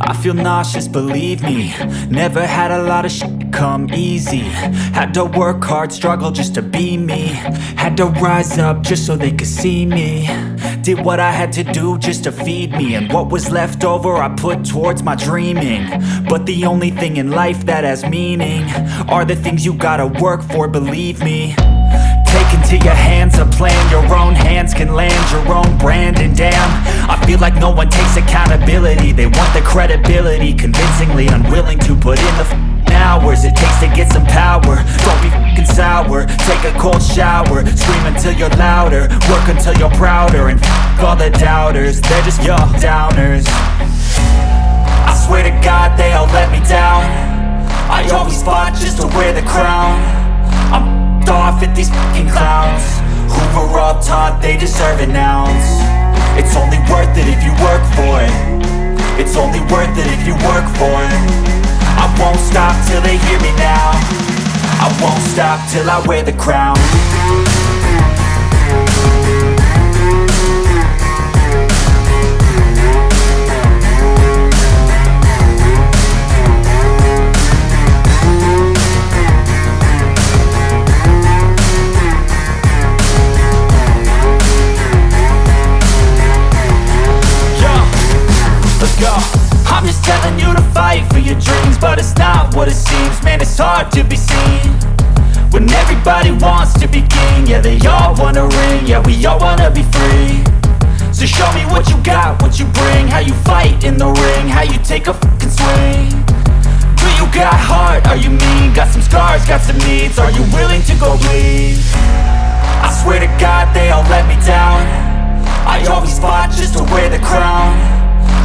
I feel nauseous, believe me. Never had a lot of shit come easy. Had to work hard, struggle just to be me. Had to rise up just so they could see me. Did what I had to do just to feed me. And what was left over I put towards my dreaming. But the only thing in life that has meaning are the things you gotta work for, believe me. Take into your hands a plan. Your own hands can land your own brand. And damn, I feel like no one takes accountability. They want the credibility, convincingly unwilling to put in the hours it takes to get some power. Don't be f***ing sour. Take a cold shower. Scream until you're louder. Work until you're prouder. And f*** all the doubters, they're just your downers. I swear to God they all let me down. I always fought just to wear the crown. I'm off at these fucking clowns who were all taught they deserve an ounce. It's only worth it if you work for it. It's only worth it if you work for it. I won't stop till they hear me now. I won't stop till I wear the crown. I'm just telling you to fight for your dreams, but it's not what it seems. Man, it's hard to be seen when everybody wants to be king. Yeah, they all wanna ring, yeah, we all wanna be free. So show me what you got, what you bring, how you fight in the ring, how you take a fucking swing. Do you got heart, are you mean? Got some scars, got some needs, are you willing to go bleed? I swear to God they all let me down. I always fought just to wear the crown.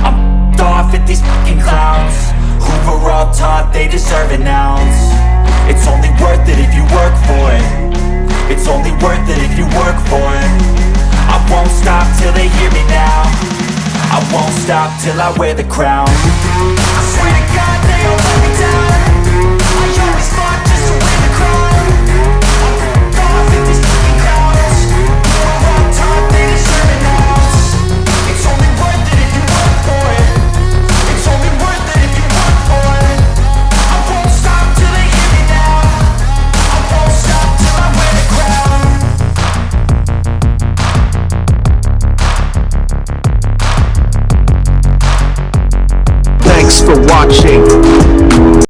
I'm off at these fucking clowns who were all taught they deserve an ounce. It's only worth it if you work for it. It's only worth it if you work for it. I won't stop till they hear me now. I won't stop till I wear the crown. I swear